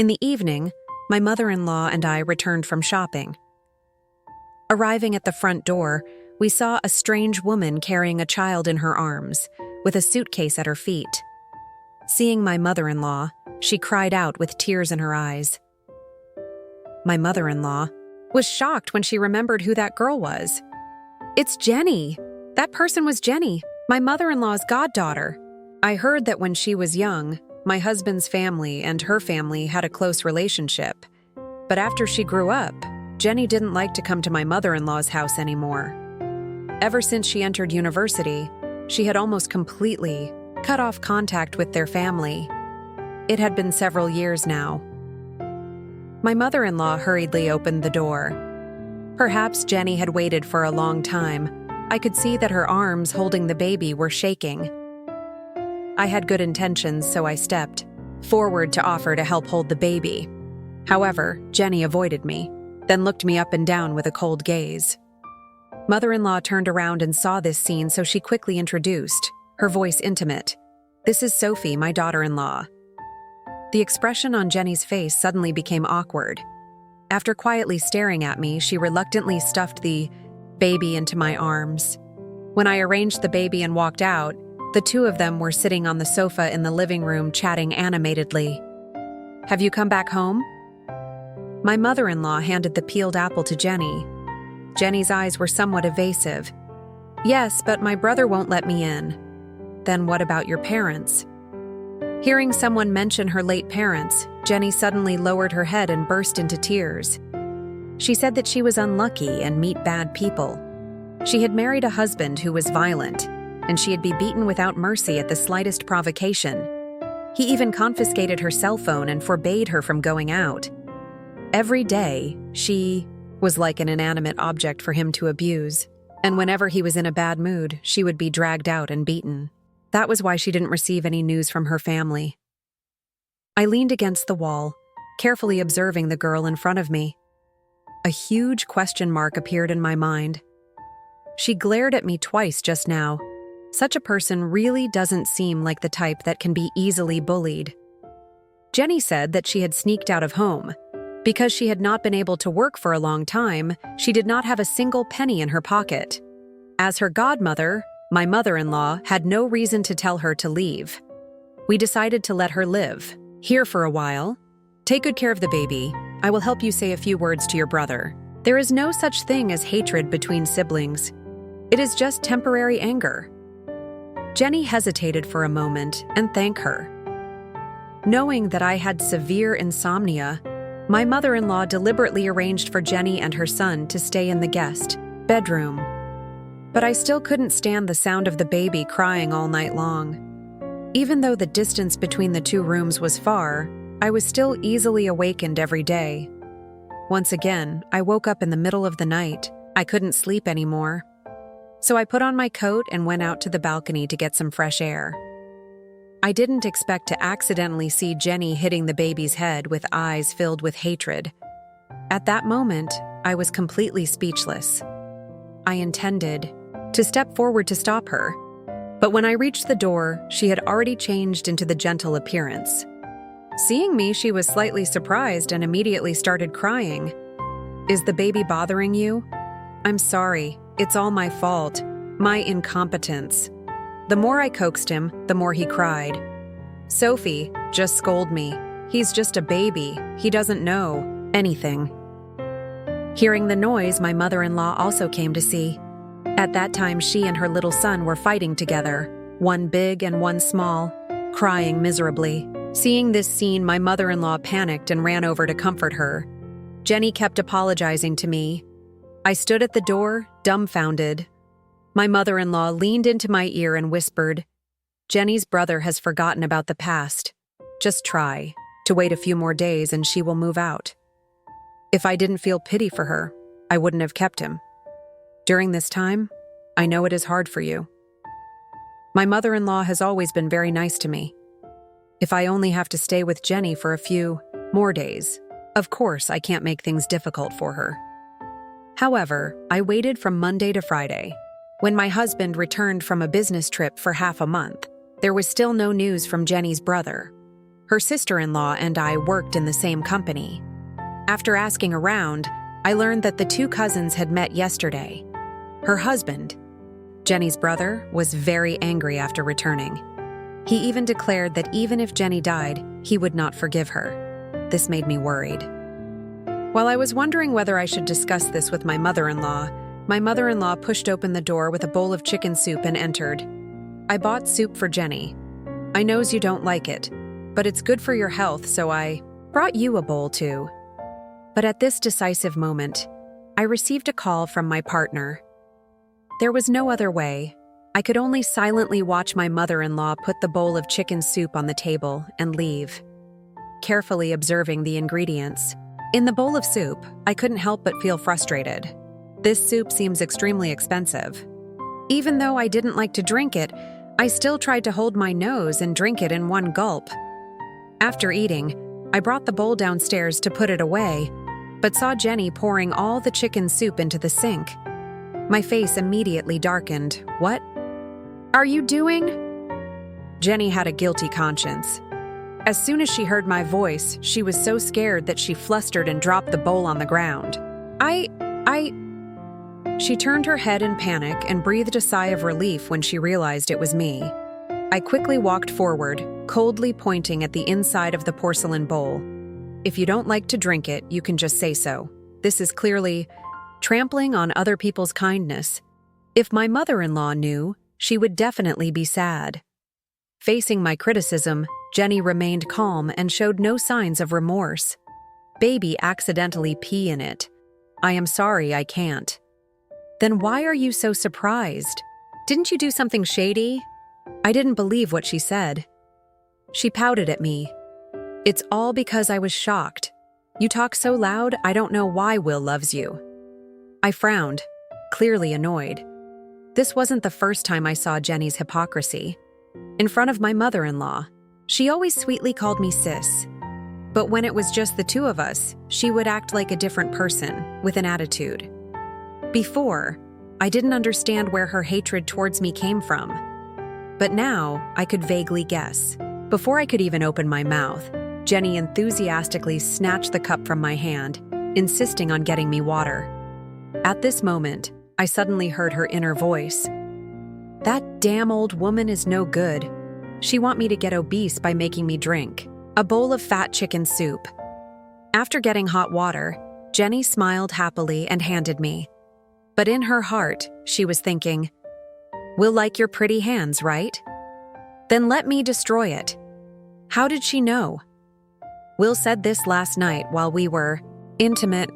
In the evening, my mother-in-law and I returned from shopping. Arriving at the front door, we saw a strange woman carrying a child in her arms, with a suitcase at her feet. Seeing my mother-in-law, she cried out with tears in her eyes. My mother-in-law was shocked when she remembered who that girl was. "It's Jenny! That person was Jenny, my mother-in-law's goddaughter. I heard that when she was young, my husband's family and her family had a close relationship. But after she grew up, Jenny didn't like to come to my mother-in-law's house anymore. Ever since she entered university, she had almost completely cut off contact with their family. It had been several years now." My mother-in-law hurriedly opened the door. Perhaps Jenny had waited for a long time. I could see that her arms holding the baby were shaking. I had good intentions, so I stepped forward to offer to help hold the baby. However, Jenny avoided me, then looked me up and down with a cold gaze. Mother-in-law turned around and saw this scene, so she quickly introduced, her voice intimate. "This is Sophie, my daughter-in-law." The expression on Jenny's face suddenly became awkward. After quietly staring at me, she reluctantly stuffed the baby into my arms. When I arranged the baby and walked out, the two of them were sitting on the sofa in the living room chatting animatedly. "Have you come back home?" My mother-in-law handed the peeled apple to Jenny. Jenny's eyes were somewhat evasive. "Yes, but my brother won't let me in." "Then what about your parents?" Hearing someone mention her late parents, Jenny suddenly lowered her head and burst into tears. She said that she was unlucky and meet bad people. She had married a husband who was violent, and she'd be beaten without mercy at the slightest provocation. He even confiscated her cell phone and forbade her from going out. Every day, she was like an inanimate object for him to abuse, and whenever he was in a bad mood, she would be dragged out and beaten. That was why she didn't receive any news from her family. I leaned against the wall, carefully observing the girl in front of me. A huge question mark appeared in my mind. She glared at me twice just now. Such a person really doesn't seem like the type that can be easily bullied. Jenny said that she had sneaked out of home. Because she had not been able to work for a long time, she did not have a single penny in her pocket. As her godmother, my mother-in-law had no reason to tell her to leave. We decided to let her live here for a while. "Take good care of the baby. I will help you say a few words to your brother. There is no such thing as hatred between siblings. It is just temporary anger." Jenny hesitated for a moment and thanked her. Knowing that I had severe insomnia, my mother-in-law deliberately arranged for Jenny and her son to stay in the guest bedroom. But I still couldn't stand the sound of the baby crying all night long. Even though the distance between the two rooms was far, I was still easily awakened every day. Once again, I woke up in the middle of the night. I couldn't sleep anymore. So I put on my coat and went out to the balcony to get some fresh air. I didn't expect to accidentally see Jenny hitting the baby's head with eyes filled with hatred. At that moment, I was completely speechless. I intended to step forward to stop her, but when I reached the door, she had already changed into the gentle appearance. Seeing me, she was slightly surprised and immediately started crying. "Is the baby bothering you?" "I'm sorry, it's all my fault, my incompetence." The more I coaxed him, the more he cried. "Sophie, just scold me. He's just a baby. He doesn't know anything." Hearing the noise, my mother-in-law also came to see. At that time, she and her little son were fighting together, one big and one small, crying miserably. Seeing this scene, my mother-in-law panicked and ran over to comfort her. Jenny kept apologizing to me. I stood at the door, dumbfounded. My mother-in-law leaned into my ear and whispered, "Jenny's brother has forgotten about the past. Just try to wait a few more days and she will move out." If I didn't feel pity for her, I wouldn't have kept him. During this time, I know it is hard for you. My mother-in-law has always been very nice to me. If I only have to stay with Jenny for a few more days, of course I can't make things difficult for her. However, I waited from Monday to Friday. When my husband returned from a business trip for half a month, there was still no news from Jenny's brother. Her sister-in-law and I worked in the same company. After asking around, I learned that the two cousins had met yesterday. Her husband, Jenny's brother, was very angry after returning. He even declared that even if Jenny died, he would not forgive her. This made me worried. While I was wondering whether I should discuss this with my mother-in-law pushed open the door with a bowl of chicken soup and entered. I bought soup for Jenny. I knows you don't like it, but it's good for your health, so I brought you a bowl too. But at this decisive moment, I received a call from my partner. There was no other way. I could only silently watch my mother-in-law put the bowl of chicken soup on the table and leave, carefully observing the ingredients. In the bowl of soup, I couldn't help but feel frustrated. This soup seems extremely expensive. Even though I didn't like to drink it, I still tried to hold my nose and drink it in one gulp. After eating, I brought the bowl downstairs to put it away, but saw Jenny pouring all the chicken soup into the sink. My face immediately darkened. What are you doing? Jenny had a guilty conscience. As soon as she heard my voice, she was so scared that she flustered and dropped the bowl on the ground. She turned her head in panic and breathed a sigh of relief when she realized it was me. I quickly walked forward, coldly pointing at the inside of the porcelain bowl. If you don't like to drink it, you can just say so. This is clearly trampling on other people's kindness. If my mother-in-law knew, she would definitely be sad. Facing my criticism, Jenny remained calm and showed no signs of remorse. Baby accidentally pee in it. I am sorry, I can't. Then why are you so surprised? Didn't you do something shady? I didn't believe what she said. She pouted at me. It's all because I was shocked. You talk so loud, I don't know why Will loves you. I frowned, clearly annoyed. This wasn't the first time I saw Jenny's hypocrisy. In front of my mother-in-law, she always sweetly called me sis. But when it was just the two of us, she would act like a different person, with an attitude. Before, I didn't understand where her hatred towards me came from. But now, I could vaguely guess. Before I could even open my mouth, Jenny enthusiastically snatched the cup from my hand, insisting on getting me water. At this moment, I suddenly heard her inner voice. That damn old woman is no good. She want me to get obese by making me drink a bowl of fat chicken soup. After getting hot water, Jenny smiled happily and handed me. But in her heart, she was thinking, Will like your pretty hands, right? Then let me destroy it. How did she know? Will said this last night while we were intimate.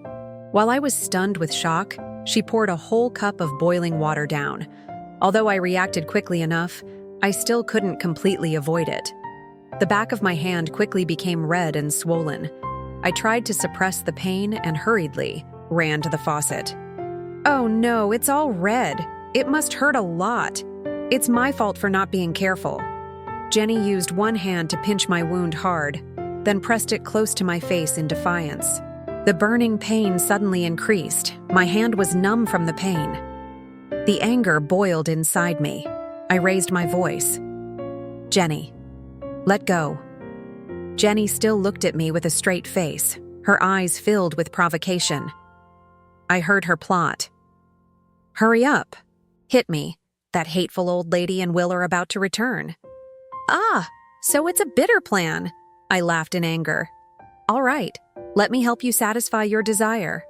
While I was stunned with shock, she poured a whole cup of boiling water down. Although I reacted quickly enough, I still couldn't completely avoid it. The back of my hand quickly became red and swollen. I tried to suppress the pain and hurriedly ran to the faucet. Oh no, it's all red. It must hurt a lot. It's my fault for not being careful. Jenny used one hand to pinch my wound hard, then pressed it close to my face in defiance. The burning pain suddenly increased. My hand was numb from the pain. The anger boiled inside me. I raised my voice. Jenny, let go. Jenny still looked at me with a straight face, her eyes filled with provocation. I heard her plot. Hurry up. Hit me. That hateful old lady and Will are about to return. Ah, so it's a bitter plan. I laughed in anger. All right, let me help you satisfy your desire.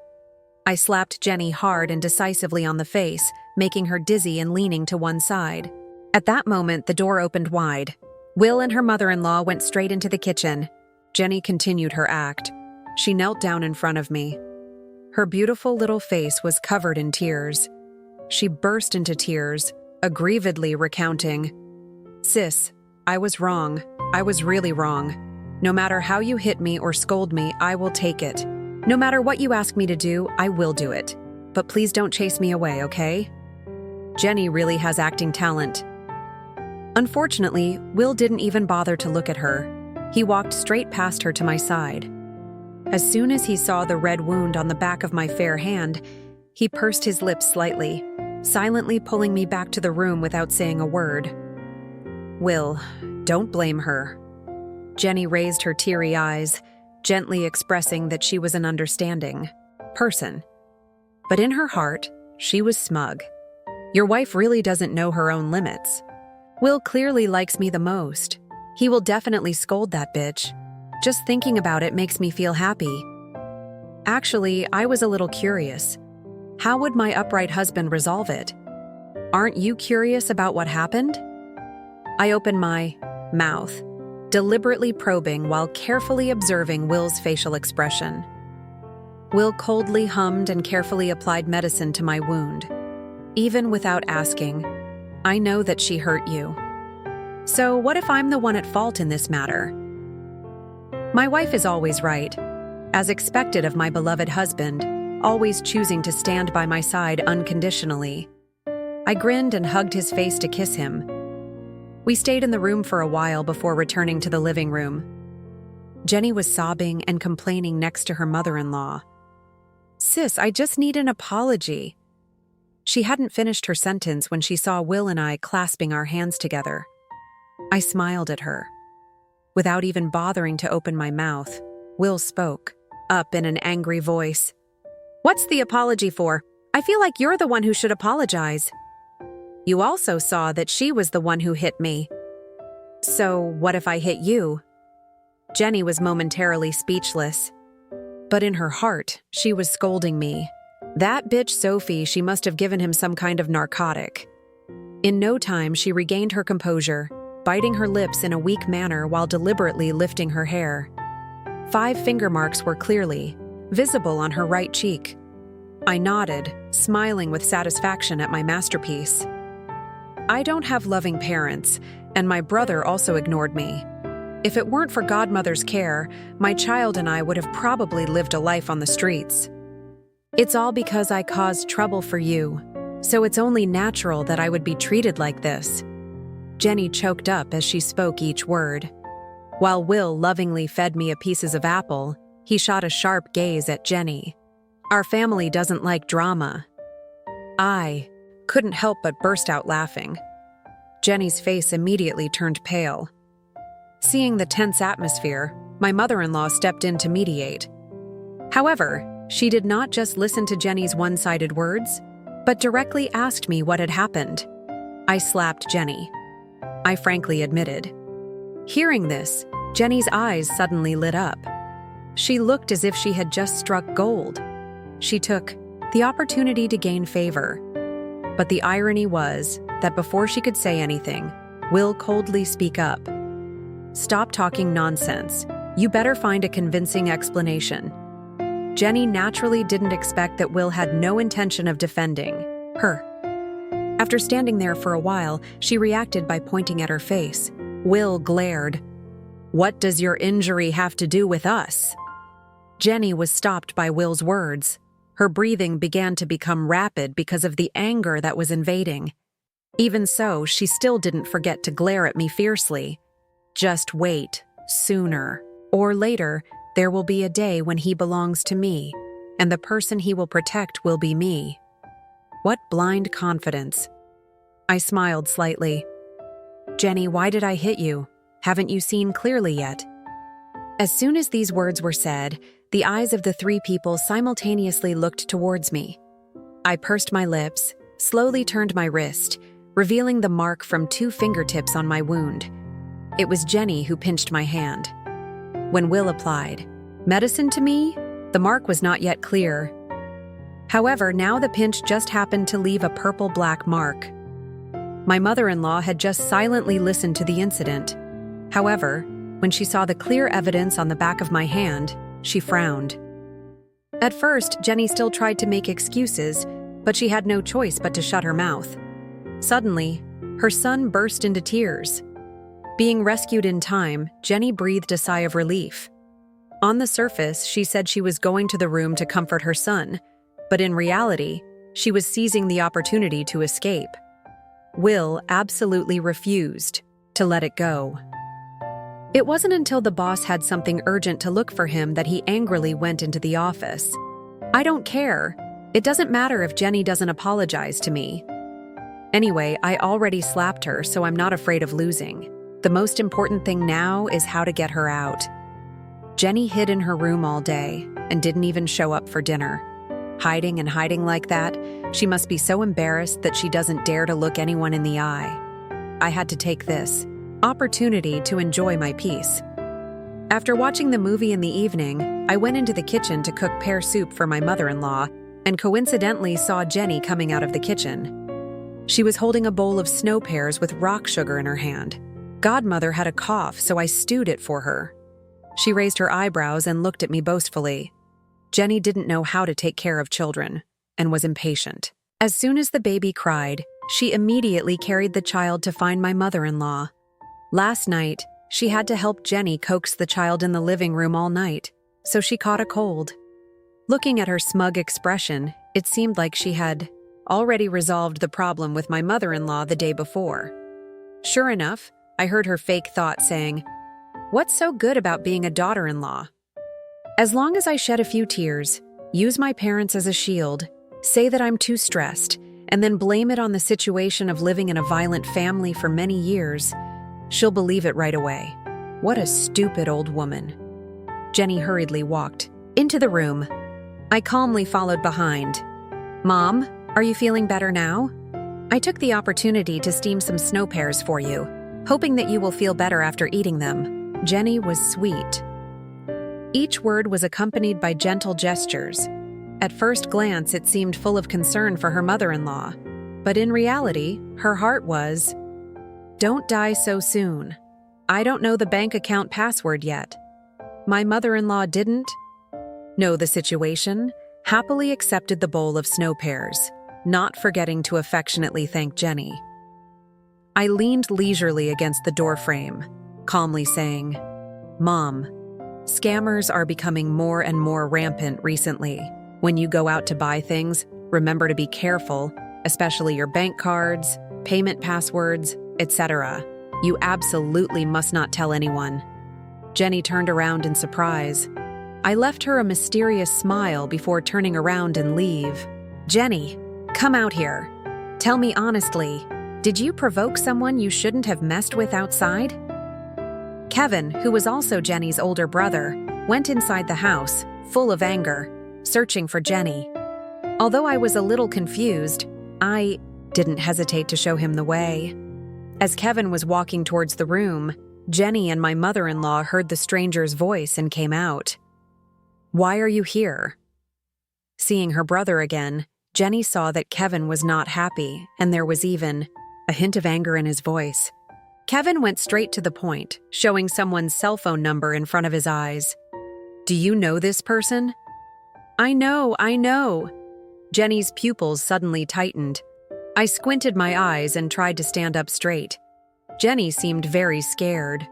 I slapped Jenny hard and decisively on the face, making her dizzy and leaning to one side. At that moment, the door opened wide. Will and her mother-in-law went straight into the kitchen. Jenny continued her act. She knelt down in front of me. Her beautiful little face was covered in tears. She burst into tears, aggrievedly recounting, Sis, I was wrong. I was really wrong. No matter how you hit me or scold me, I will take it. No matter what you ask me to do, I will do it. But please don't chase me away, okay? Jenny really has acting talent. Unfortunately, Will didn't even bother to look at her. He walked straight past her to my side. As soon as he saw the red wound on the back of my fair hand, he pursed his lips slightly, silently pulling me back to the room without saying a word. Will, don't blame her. Jenny raised her teary eyes, gently expressing that she was an understanding person. But in her heart, she was smug. Your wife really doesn't know her own limits. Will clearly likes me the most. He will definitely scold that bitch. Just thinking about it makes me feel happy. Actually, I was a little curious. How would my upright husband resolve it? Aren't you curious about what happened? I opened my mouth, deliberately probing while carefully observing Will's facial expression. Will coldly hummed and carefully applied medicine to my wound. Even without asking, I know that she hurt you. So what if I'm the one at fault in this matter? My wife is always right, as expected of my beloved husband, always choosing to stand by my side unconditionally. I grinned and hugged his face to kiss him. We stayed in the room for a while before returning to the living room. Jenny was sobbing and complaining next to her mother-in-law. Sis, I just need an apology. She hadn't finished her sentence when she saw Will and I clasping our hands together. I smiled at her. Without even bothering to open my mouth, Will spoke, up in an angry voice. What's the apology for? I feel like you're the one who should apologize. You also saw that she was the one who hit me. So what if I hit you? Jenny was momentarily speechless. But in her heart, she was scolding me. That bitch Sophie, she must have given him some kind of narcotic. In no time, she regained her composure, biting her lips in a weak manner while deliberately lifting her hair. 5 finger marks were clearly visible on her right cheek. I nodded, smiling with satisfaction at my masterpiece. I don't have loving parents, and my brother also ignored me. If it weren't for Godmother's care, my child and I would have probably lived a life on the streets. It's all because I caused trouble for you, so it's only natural that I would be treated like this. Jenny choked up as she spoke each word. While Will lovingly fed me a pieces of apple, he shot a sharp gaze at Jenny. Our family doesn't like drama. I couldn't help but burst out laughing. Jenny's face immediately turned pale. Seeing the tense atmosphere, my mother-in-law stepped in to mediate. However, she did not just listen to Jenny's one-sided words, but directly asked me what had happened. I slapped Jenny. I frankly admitted. Hearing this, Jenny's eyes suddenly lit up. She looked as if she had just struck gold. She took the opportunity to gain favor. But the irony was that before she could say anything, Will coldly speak up. Stop talking nonsense. You better find a convincing explanation. Jenny naturally didn't expect that Will had no intention of defending her. After standing there for a while, she reacted by pointing at her face. Will glared. What does your injury have to do with us? Jenny was stopped by Will's words. Her breathing began to become rapid because of the anger that was invading. Even so, she still didn't forget to glare at me fiercely. Just wait. Sooner or later, there will be a day when he belongs to me, and the person he will protect will be me. What blind confidence. I smiled slightly. Jenny, why did I hit you? Haven't you seen clearly yet? As soon as these words were said, the eyes of the 3 people simultaneously looked towards me. I pursed my lips, slowly turned my wrist, revealing the mark from 2 fingertips on my wound. It was Jenny who pinched my hand. When Will applied medicine to me, the mark was not yet clear. However, now the pinch just happened to leave a purple-black mark. My mother-in-law had just silently listened to the incident. However, when she saw the clear evidence on the back of my hand, she frowned. At first, Jenny still tried to make excuses, but she had no choice but to shut her mouth. Suddenly, her son burst into tears. Being rescued in time, Jenny breathed a sigh of relief. On the surface, she said she was going to the room to comfort her son, but in reality, she was seizing the opportunity to escape. Will absolutely refused to let it go. It wasn't until the boss had something urgent to look for him that he angrily went into the office. I don't care. It doesn't matter if Jenny doesn't apologize to me. Anyway, I already slapped her, so I'm not afraid of losing. The most important thing now is how to get her out. Jenny hid in her room all day and didn't even show up for dinner. Hiding and hiding like that, she must be so embarrassed that she doesn't dare to look anyone in the eye. I had to take this opportunity to enjoy my peace. After watching the movie in the evening, I went into the kitchen to cook pear soup for my mother-in-law and coincidentally saw Jenny coming out of the kitchen. She was holding a bowl of snow pears with rock sugar in her hand. Godmother had a cough, so I stewed it for her. She raised her eyebrows and looked at me boastfully. Jenny didn't know how to take care of children and was impatient. As soon as the baby cried, she immediately carried the child to find my mother-in-law. Last night, she had to help Jenny coax the child in the living room all night, so she caught a cold. Looking at her smug expression, it seemed like she had already resolved the problem with my mother-in-law the day before. Sure enough, I heard her fake thought saying, "What's so good about being a daughter-in-law?" As long as I shed a few tears, use my parents as a shield, say that I'm too stressed, and then blame it on the situation of living in a violent family for many years, she'll believe it right away. What a stupid old woman. Jenny hurriedly walked into the room. I calmly followed behind. "Mom, are you feeling better now? I took the opportunity to steam some snow pears for you, hoping that you will feel better after eating them." Jenny was sweet. Each word was accompanied by gentle gestures. At first glance, it seemed full of concern for her mother-in-law, but in reality, her heart was, "Don't die so soon. I don't know the bank account password yet." My mother-in-law didn't know the situation, happily accepted the bowl of snow pears, not forgetting to affectionately thank Jenny. I leaned leisurely against the doorframe, calmly saying, "Mom, scammers are becoming more and more rampant recently. When you go out to buy things, remember to be careful, especially your bank cards, payment passwords, etc. You absolutely must not tell anyone." Jenny turned around in surprise. I left her a mysterious smile before turning around and leave. "Jenny, come out here. Tell me honestly, did you provoke someone you shouldn't have messed with outside?" Kevin, who was also Jenny's older brother, went inside the house, full of anger, searching for Jenny. Although I was a little confused, I didn't hesitate to show him the way. As Kevin was walking towards the room, Jenny and my mother-in-law heard the stranger's voice and came out. "Why are you here?" Seeing her brother again, Jenny saw that Kevin was not happy, and there was even a hint of anger in his voice. Kevin went straight to the point, showing someone's cell phone number in front of his eyes. "Do you know this person?" I know. Jenny's pupils suddenly tightened. I squinted my eyes and tried to stand up straight. Jenny seemed very scared.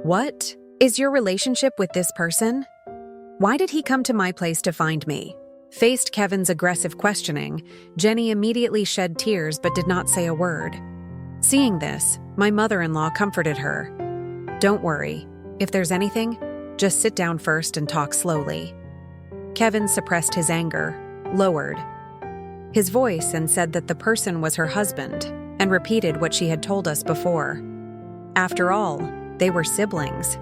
"What? Is your relationship with this person? Why did he come to my place to find me?" Faced Kevin's aggressive questioning, Jenny immediately shed tears but did not say a word. Seeing this, my mother-in-law comforted her. "Don't worry. If there's anything, just sit down first and talk slowly." Kevin suppressed his anger, lowered his voice and said that the person was her husband, and repeated what she had told us before. After all, they were siblings.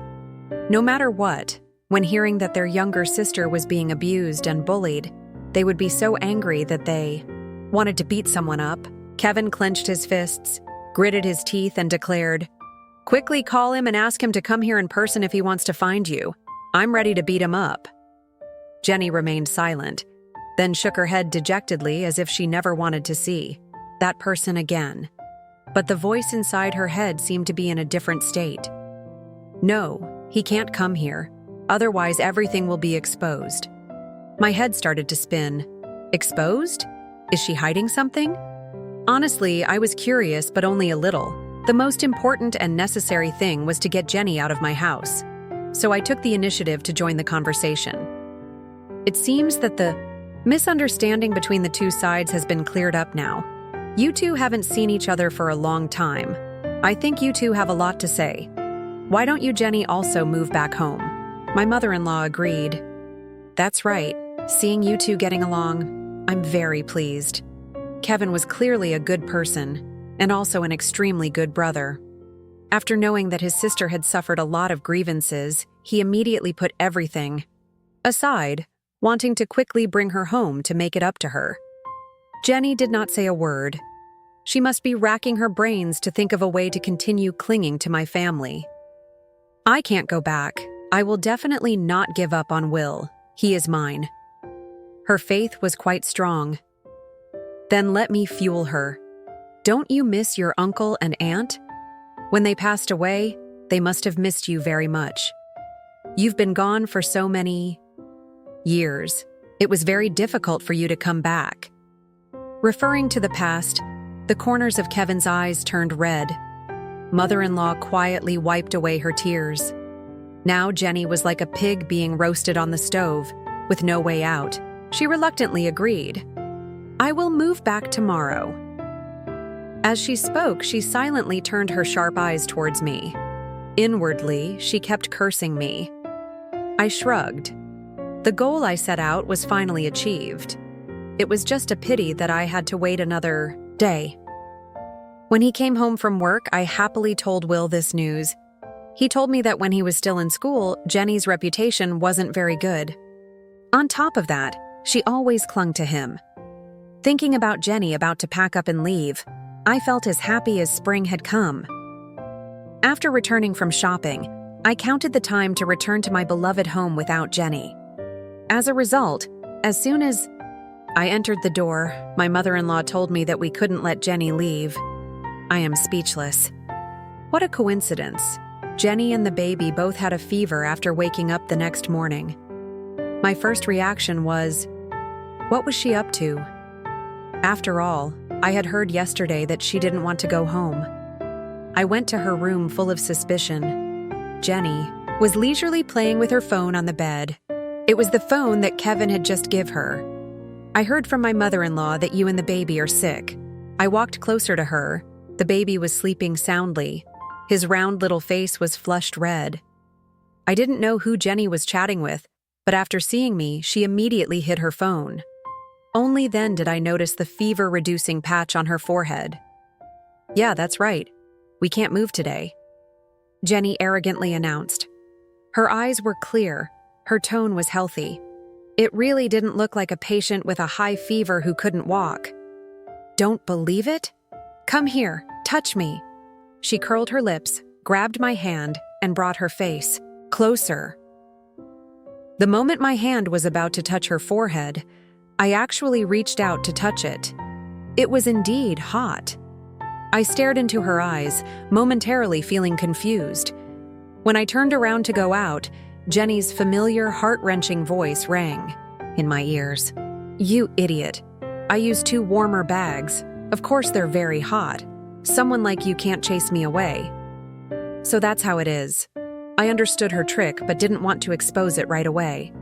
No matter what, when hearing that their younger sister was being abused and bullied, they would be so angry that they wanted to beat someone up. Kevin clenched his fists, gritted his teeth, and declared, "Quickly call him and ask him to come here in person if he wants to find you. I'm ready to beat him up." Jenny remained silent, then shook her head dejectedly as if she never wanted to see that person again. But the voice inside her head seemed to be in a different state. "No, he can't come here. Otherwise, everything will be exposed." My head started to spin. Exposed? Is she hiding something? Honestly, I was curious, but only a little. The most important and necessary thing was to get Jenny out of my house. So I took the initiative to join the conversation. It seems that the misunderstanding between the two sides has been cleared up now. You two haven't seen each other for a long time. I think you two have a lot to say. Why don't you, Jenny, also move back home? My mother-in-law agreed. That's right. Seeing you two getting along, I'm very pleased. Kevin was clearly a good person, and also an extremely good brother. After knowing that his sister had suffered a lot of grievances, he immediately put everything aside, wanting to quickly bring her home to make it up to her. Jenny did not say a word. She must be racking her brains to think of a way to continue clinging to my family. I can't go back. I will definitely not give up on Will. He is mine. Her faith was quite strong. Then let me fuel her. Don't you miss your uncle and aunt? When they passed away, they must have missed you very much. You've been gone for so many years. It was very difficult for you to come back. Referring to the past, the corners of Kevin's eyes turned red. Mother-in-law quietly wiped away her tears. Now Jenny was like a pig being roasted on the stove, with no way out. She reluctantly agreed. I will move back tomorrow. As she spoke, she silently turned her sharp eyes towards me. Inwardly, she kept cursing me. I shrugged. The goal I set out was finally achieved. It was just a pity that I had to wait another day. When he came home from work, I happily told Will this news. He told me that when he was still in school, Jenny's reputation wasn't very good. On top of that, she always clung to him. Thinking about Jenny about to pack up and leave, I felt as happy as spring had come. After returning from shopping, I counted the time to return to my beloved home without Jenny. As a result, as soon as I entered the door, my mother-in-law told me that we couldn't let Jenny leave. I am speechless. What a coincidence. Jenny and the baby both had a fever after waking up the next morning. My first reaction was, what was she up to? After all, I had heard yesterday that she didn't want to go home. I went to her room full of suspicion. Jenny was leisurely playing with her phone on the bed. It was the phone that Kevin had just given her. I heard from my mother-in-law that you and the baby are sick. I walked closer to her. The baby was sleeping soundly. His round little face was flushed red. I didn't know who Jenny was chatting with, but after seeing me, she immediately hid her phone. Only then did I notice the fever-reducing patch on her forehead. Yeah, that's right. We can't move today, Jenny arrogantly announced. Her eyes were clear. Her tone was healthy. It really didn't look like a patient with a high fever who couldn't walk. Don't believe it? Come here, touch me. She curled her lips, grabbed my hand, and brought her face closer. The moment my hand was about to touch her forehead, I actually reached out to touch it. It was indeed hot. I stared into her eyes, momentarily feeling confused. When I turned around to go out, Jenny's familiar, heart-wrenching voice rang in my ears. You idiot. I used 2 warmer bags. Of course they're very hot. Someone like you can't chase me away. So that's how it is. I understood her trick but didn't want to expose it right away.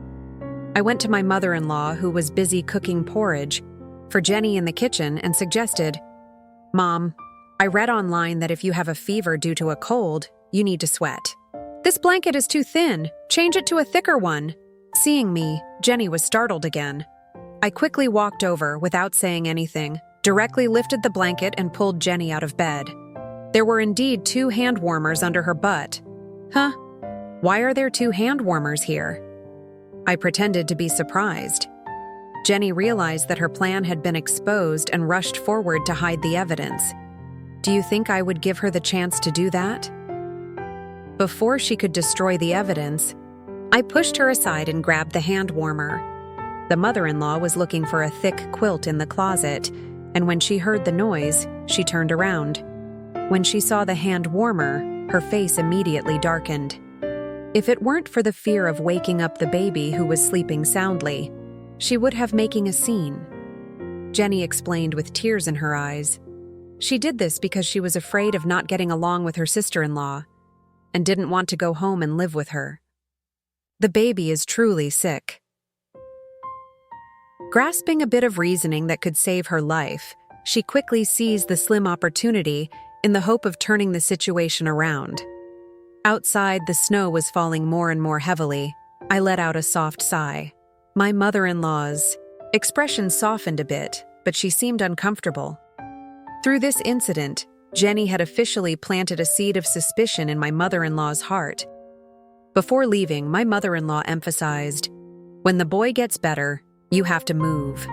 I went to my mother-in-law, who was busy cooking porridge for Jenny in the kitchen, and suggested, Mom, I read online that if you have a fever due to a cold, you need to sweat. This blanket is too thin. Change it to a thicker one. Seeing me, Jenny was startled again. I quickly walked over without saying anything, directly lifted the blanket and pulled Jenny out of bed. There were indeed 2 hand warmers under her butt. Huh? Why are there 2 hand warmers here? I pretended to be surprised. Jenny realized that her plan had been exposed and rushed forward to hide the evidence. Do you think I would give her the chance to do that? Before she could destroy the evidence, I pushed her aside and grabbed the hand warmer. The mother-in-law was looking for a thick quilt in the closet, and when she heard the noise, she turned around. When she saw the hand warmer, her face immediately darkened. If it weren't for the fear of waking up the baby who was sleeping soundly, she would have making a scene. Jenny explained with tears in her eyes. She did this because she was afraid of not getting along with her sister-in-law and didn't want to go home and live with her. The baby is truly sick. Grasping a bit of reasoning that could save her life, she quickly seized the slim opportunity in the hope of turning the situation around. Outside, the snow was falling more and more heavily. I let out a soft sigh. My mother-in-law's expression softened a bit, but she seemed uncomfortable. Through this incident, Jenny had officially planted a seed of suspicion in my mother-in-law's heart. Before leaving, my mother-in-law emphasized, "When the boy gets better, you have to move."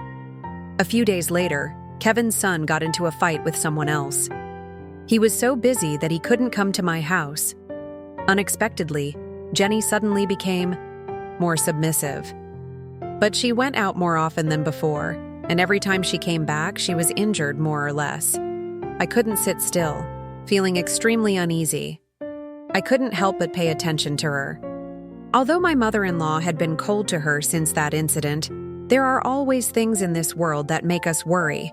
A few days later, Kevin's son got into a fight with someone else. He was so busy that he couldn't come to my house. Unexpectedly, Jenny suddenly became more submissive. But she went out more often than before, and every time she came back, she was injured more or less. I couldn't sit still, feeling extremely uneasy. I couldn't help but pay attention to her. Although my mother-in-law had been cold to her since that incident, there are always things in this world that make us worry.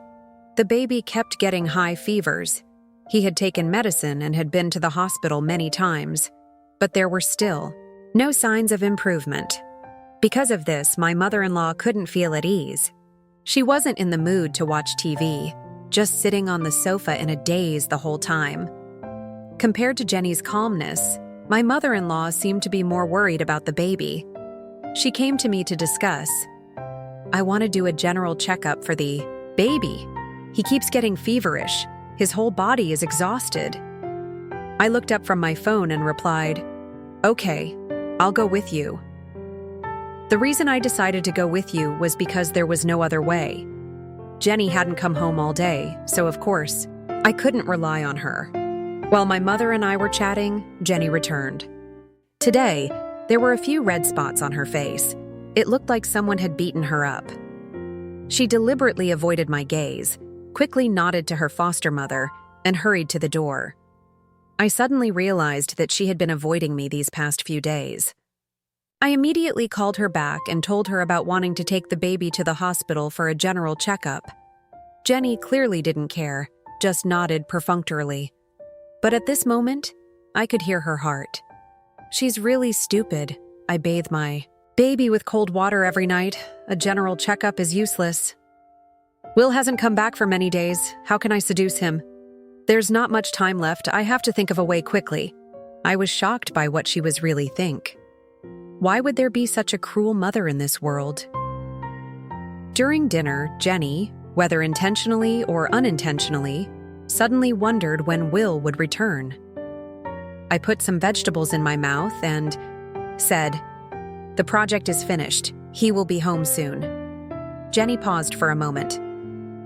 The baby kept getting high fevers. He had taken medicine and had been to the hospital many times, but there were still no signs of improvement. Because of this, my mother-in-law couldn't feel at ease. She wasn't in the mood to watch TV, just sitting on the sofa in a daze the whole time. Compared to Jenny's calmness, my mother-in-law seemed to be more worried about the baby. She came to me to discuss. "I want to do a general checkup for the baby. He keeps getting feverish. His whole body is exhausted." I looked up from my phone and replied, "Okay, I'll go with you." The reason I decided to go with you was because there was no other way. Jenny hadn't come home all day, so of course, I couldn't rely on her. While my mother and I were chatting, Jenny returned. Today, there were a few red spots on her face. It looked like someone had beaten her up. She deliberately avoided my gaze, quickly nodded to her foster mother, and hurried to the door. I suddenly realized that she had been avoiding me these past few days. I immediately called her back and told her about wanting to take the baby to the hospital for a general checkup. Jenny clearly didn't care, just nodded perfunctorily. But at this moment, I could hear her heart. "She's really stupid. I bathe my baby with cold water every night. A general checkup is useless. Will hasn't come back for many days. How can I seduce him? There's not much time left. I have to think of a way quickly." I was shocked by what she was really think. Why would there be such a cruel mother in this world? During dinner, Jenny, whether intentionally or unintentionally, suddenly wondered when Will would return. I put some vegetables in my mouth and said, "The project is finished. He will be home soon." Jenny paused for a moment.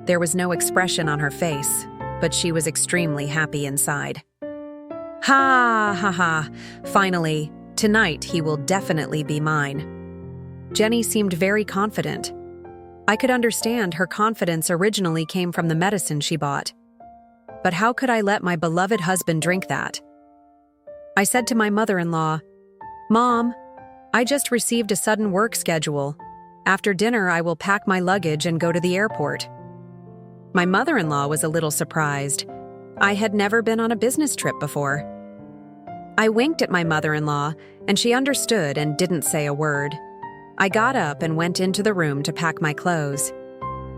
There was no expression on her face, but she was extremely happy inside. "Ha ha ha, finally. Tonight, he will definitely be mine." Jenny seemed very confident. I could understand her confidence originally came from the medicine she bought. But how could I let my beloved husband drink that? I said to my mother-in-law, "Mom, I just received a sudden work schedule. After dinner, I will pack my luggage and go to the airport." My mother-in-law was a little surprised. I had never been on a business trip before. I winked at my mother-in-law, and she understood and didn't say a word. I got up and went into the room to pack my clothes.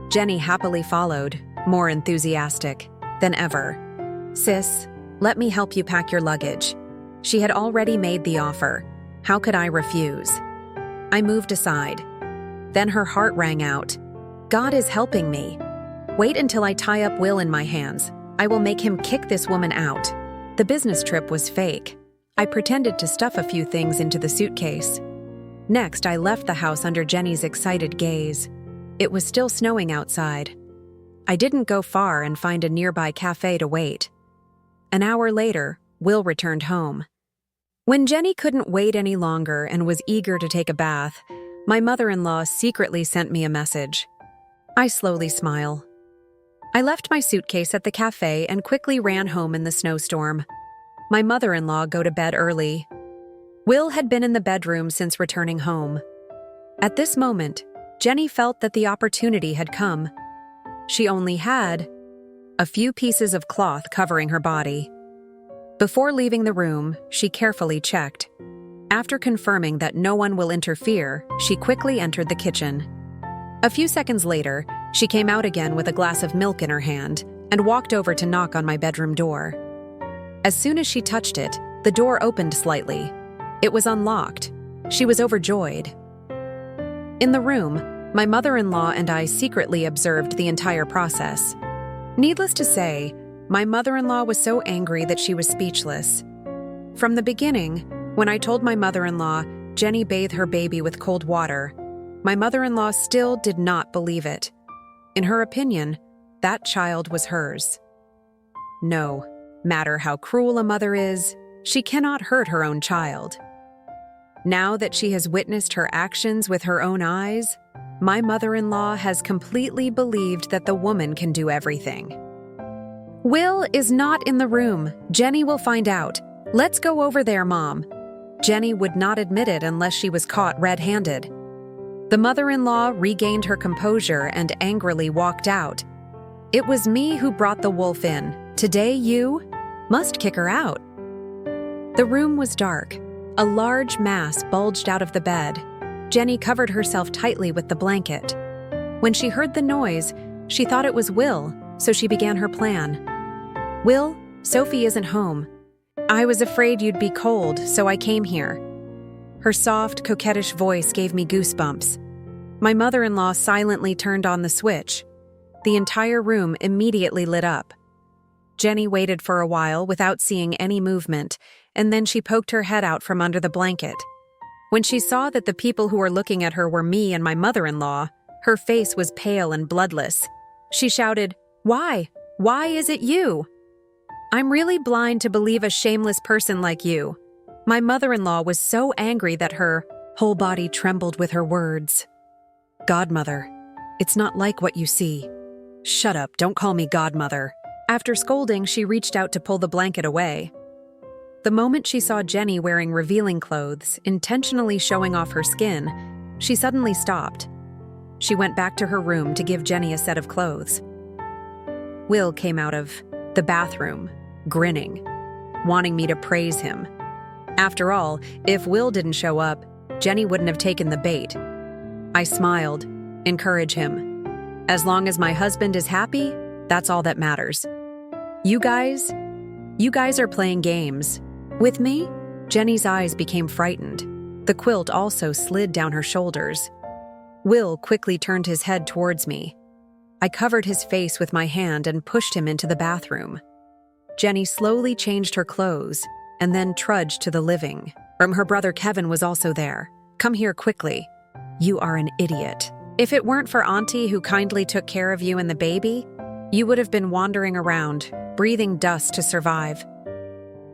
Jenny happily followed, more enthusiastic than ever. "Sis, let me help you pack your luggage." She had already made the offer. How could I refuse? I moved aside. Then her heart rang out. "God is helping me. Wait until I tie up Will in my hands. I will make him kick this woman out." The business trip was fake. I pretended to stuff a few things into the suitcase. Next, I left the house under Jenny's excited gaze. It was still snowing outside. I didn't go far and find a nearby cafe to wait. An hour later, Will returned home. When Jenny couldn't wait any longer and was eager to take a bath, my mother-in-law secretly sent me a message. I slowly smile. I left my suitcase at the cafe and quickly ran home in the snowstorm. My mother-in-law go to bed early. Will had been in the bedroom since returning home. At this moment, Jenny felt that the opportunity had come. She only had a few pieces of cloth covering her body. Before leaving the room, she carefully checked. After confirming that no one will interfere, she quickly entered the kitchen. A few seconds later, she came out again with a glass of milk in her hand and walked over to knock on my bedroom door. As soon as she touched it, the door opened slightly. It was unlocked. She was overjoyed. In the room, my mother-in-law and I secretly observed the entire process. Needless to say, My mother-in-law was so angry that she was speechless. From the beginning, when I told my mother-in-law Jenny bathed her baby with cold water, my mother-in-law still did not believe it. In her opinion, that child was hers. No matter how cruel a mother is, she cannot hurt her own child. Now that she has witnessed her actions with her own eyes, my mother-in-law has completely believed that the woman can do everything. Will is not in the room. Jenny will find out. Let's go over there, Mom. Jenny would not admit it unless she was caught red-handed. The mother-in-law regained her composure and angrily walked out. It was me who brought the wolf in. Today you must kick her out. The room was dark. A large mass bulged out of the bed. Jenny covered herself tightly with the blanket. When she heard the noise, she thought it was Will, so she began her plan. Will, Sophie isn't home. I was afraid you'd be cold, so I came here. Her soft, coquettish voice gave me goosebumps. My mother-in-law silently turned on the switch. The entire room immediately lit up. Jenny waited for a while without seeing any movement, and then she poked her head out from under the blanket. When she saw that the people who were looking at her were me and my mother-in-law, her face was pale and bloodless. She shouted, "Why? Why is it you? I'm really blind to believe a shameless person like you." My mother-in-law was so angry that her whole body trembled with her words. "Godmother, it's not like what you see." "Shut up, don't call me godmother." After scolding, she reached out to pull the blanket away. The moment she saw Jenny wearing revealing clothes, intentionally showing off her skin, she suddenly stopped. She went back to her room to give Jenny a set of clothes. Will came out of the bathroom, grinning, wanting me to praise him. After all, if Will didn't show up, Jenny wouldn't have taken the bait. I smiled, encourage him. As long as my husband is happy, that's all that matters. You guys are playing games. With me? Jenny's eyes became frightened. The quilt also slid down her shoulders. Will quickly turned his head towards me. I covered his face with my hand and pushed him into the bathroom. Jenny slowly changed her clothes and then trudged to the living room. Her brother Kevin was also there. "Come here quickly. You are an idiot. If it weren't for Auntie who kindly took care of you and the baby, you would have been wandering around, breathing dust to survive.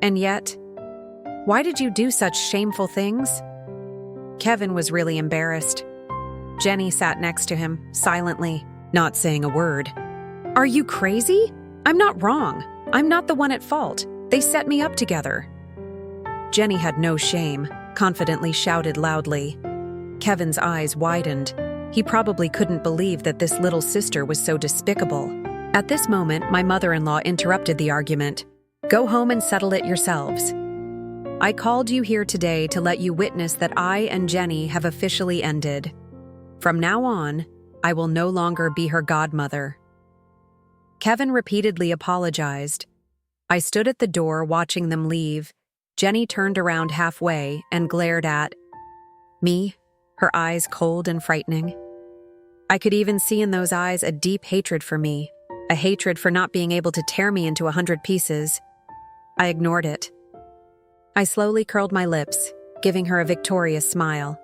And yet, why did you do such shameful things?" Kevin was really embarrassed. Jenny sat next to him, silently, not saying a word. "Are you crazy? I'm not wrong. I'm not the one at fault. They set me up together." Jenny had no shame, confidently shouted loudly. Kevin's eyes widened. He probably couldn't believe that this little sister was so despicable. At this moment, my mother-in-law interrupted the argument. "Go home and settle it yourselves. I called you here today to let you witness that I and Jenny have officially ended. From now on, I will no longer be her godmother." Kevin repeatedly apologized. I stood at the door watching them leave. Jenny turned around halfway and glared at me, her eyes cold and frightening. I could even see in those eyes a deep hatred for me, a hatred for not being able to tear me into 100 pieces. I ignored it. I slowly curled my lips, giving her a victorious smile.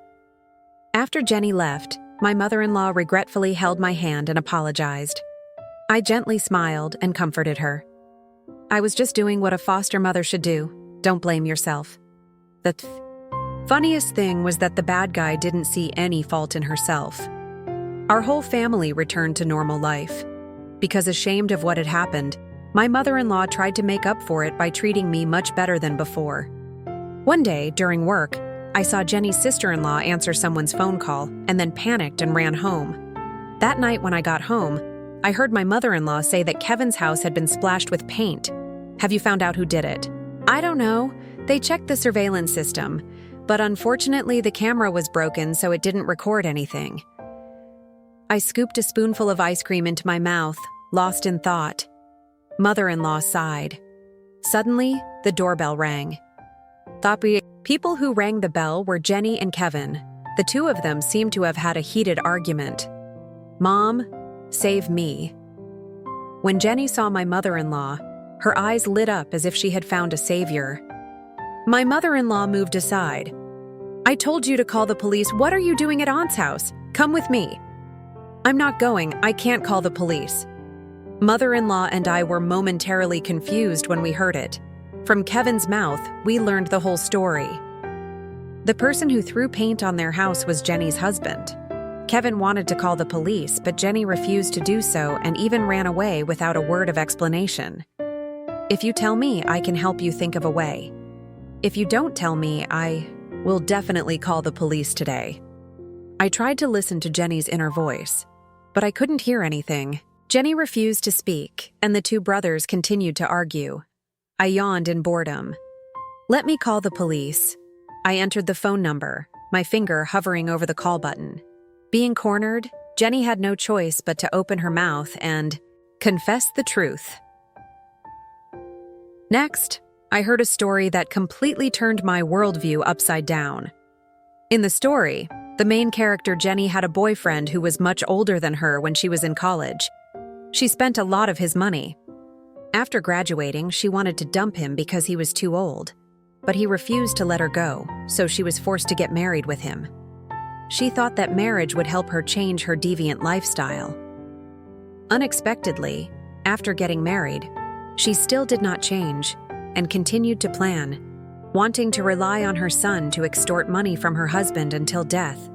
After Jenny left, my mother-in-law regretfully held my hand and apologized. I gently smiled and comforted her. "I was just doing what a foster mother should do. Don't blame yourself." The funniest thing was that the bad guy didn't see any fault in herself. Our whole family returned to normal life. Because ashamed of what had happened, my mother-in-law tried to make up for it by treating me much better than before. One day, during work, I saw Jenny's sister-in-law answer someone's phone call and then panicked and ran home. That night when I got home, I heard my mother-in-law say that Kevin's house had been splashed with paint. "Have you found out who did it?" "I don't know. They checked the surveillance system, but unfortunately the camera was broken so it didn't record anything." I scooped a spoonful of ice cream into my mouth, lost in thought. Mother-in-law sighed. Suddenly, the doorbell rang. The people who rang the bell were Jenny and Kevin. The two of them seemed to have had a heated argument. "Mom, save me." When Jenny saw my mother-in-law, Her eyes lit up as if she had found a savior. My mother-in-law moved aside. "I told you to call the police. What are you doing at Aunt's house? Come with me." "I'm not going. I can't call the police." Mother-in-law and I were momentarily confused when we heard it. From Kevin's mouth, we learned the whole story. The person who threw paint on their house was Jenny's husband. Kevin wanted to call the police, but Jenny refused to do so and even ran away without a word of explanation. If you tell me, I can help you think of a way. If you don't tell me, I will definitely call the police today. I tried to listen to Jenny's inner voice, but I couldn't hear anything. Jenny refused to speak, and the two brothers continued to argue. I yawned in boredom. "Let me call the police." I entered the phone number, my finger hovering over the call button. Being cornered, Jenny had no choice but to open her mouth and confess the truth. Next, I heard a story that completely turned my worldview upside down. In the story, the main character Jenny had a boyfriend who was much older than her when she was in college. She spent a lot of his money. After graduating, she wanted to dump him because he was too old, but he refused to let her go, so she was forced to get married with him. She thought that marriage would help her change her deviant lifestyle. Unexpectedly, after getting married, she still did not change and continued to plan, wanting to rely on her son to extort money from her husband until death.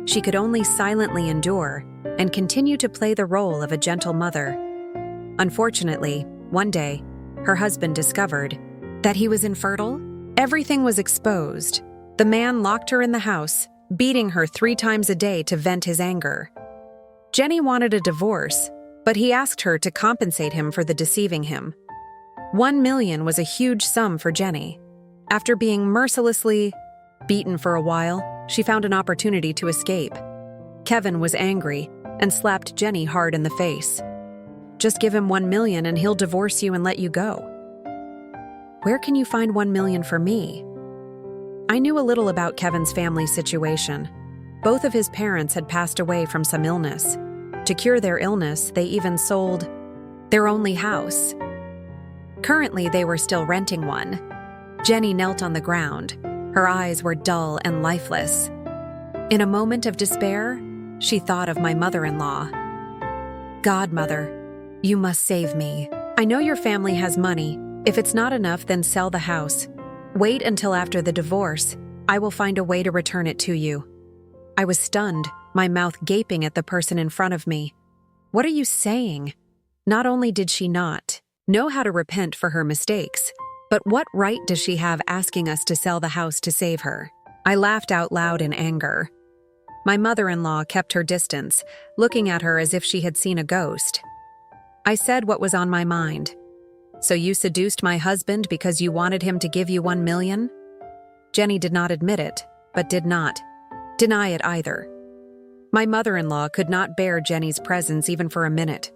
She could only silently endure and continue to play the role of a gentle mother. Unfortunately, one day, her husband discovered that he was infertile. Everything was exposed. The man locked her in the house, beating her 3 times a day to vent his anger. Jenny wanted a divorce, but he asked her to compensate him for the deceiving him. $1 million was a huge sum for Jenny. After being mercilessly beaten for a while, she found an opportunity to escape. Kevin was angry and slapped Jenny hard in the face. "Just give him $1 million and he'll divorce you and let you go." Where can you find $1 million for me? I knew a little about Kevin's family situation. Both of his parents had passed away from some illness. To cure their illness, they even sold their only house. Currently, they were still renting one. Jenny knelt on the ground. Her eyes were dull and lifeless. In a moment of despair, she thought of my mother-in-law. "Godmother, you must save me. I know your family has money. If it's not enough, then sell the house. Wait until after the divorce. I will find a way to return it to you." I was stunned, my mouth gaping at the person in front of me. What are you saying? Not only did she not know how to repent for her mistakes, but what right does she have asking us to sell the house to save her? I laughed out loud in anger. My mother-in-law kept her distance, looking at her as if she had seen a ghost. I said what was on my mind. "So you seduced my husband because you wanted him to give you $1 million?" Jenny did not admit it, but did not deny it either. My mother-in-law could not bear Jenny's presence even for a minute.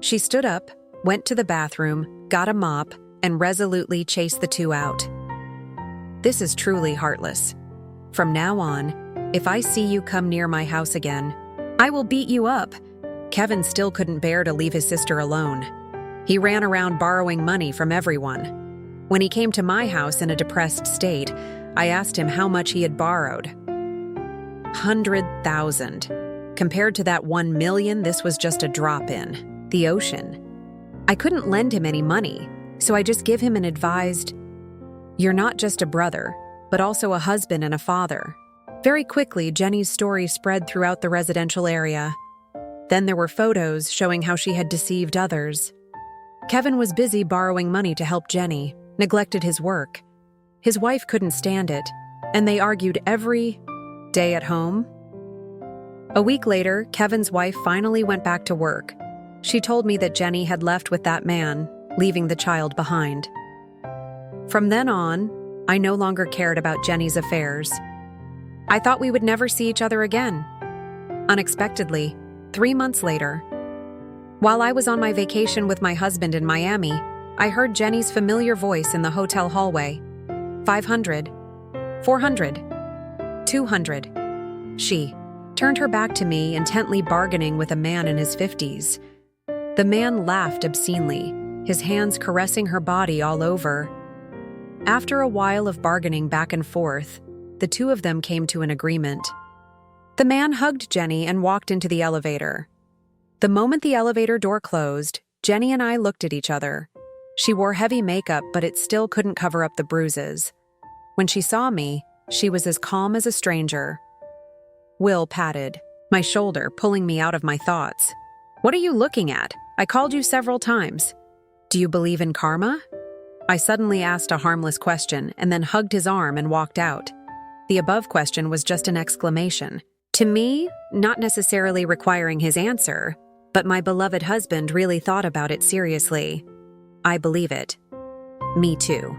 She stood up, went to the bathroom, got a mop, and resolutely chased the two out. "This is truly heartless. From now on, if I see you come near my house again, I will beat you up." Kevin still couldn't bear to leave his sister alone. He ran around borrowing money from everyone. When he came to my house in a depressed state, I asked him how much he had borrowed. 100,000. Compared to that 1 million, this was just a drop in the ocean. I couldn't lend him any money, so I just give him an advised, "You're not just a brother, but also a husband and a father." Very quickly, Jenny's story spread throughout the residential area. Then there were photos showing how she had deceived others. Kevin was busy borrowing money to help Jenny, neglected his work. His wife couldn't stand it, and they argued every day at home. A week later, Kevin's wife finally went back to work. She told me that Jenny had left with that man, leaving the child behind. From then on, I no longer cared about Jenny's affairs. I thought we would never see each other again. Unexpectedly, 3 months later, while I was on my vacation with my husband in Miami, I heard Jenny's familiar voice in the hotel hallway. 500, 400, 200. She turned her back to me, intently bargaining with a man in his 50s. The man laughed obscenely, his hands caressing her body all over. After a while of bargaining back and forth, the two of them came to an agreement. The man hugged Jenny and walked into the elevator. The moment the elevator door closed, Jenny and I looked at each other. She wore heavy makeup, but it still couldn't cover up the bruises. When she saw me, she was as calm as a stranger. Will patted my shoulder, pulling me out of my thoughts. "What are you looking at? I called you several times. Do you believe in karma?" I suddenly asked a harmless question and then hugged his arm and walked out. The above question was just an exclamation. To me, not necessarily requiring his answer, but my beloved husband really thought about it seriously. I believe it. Me too.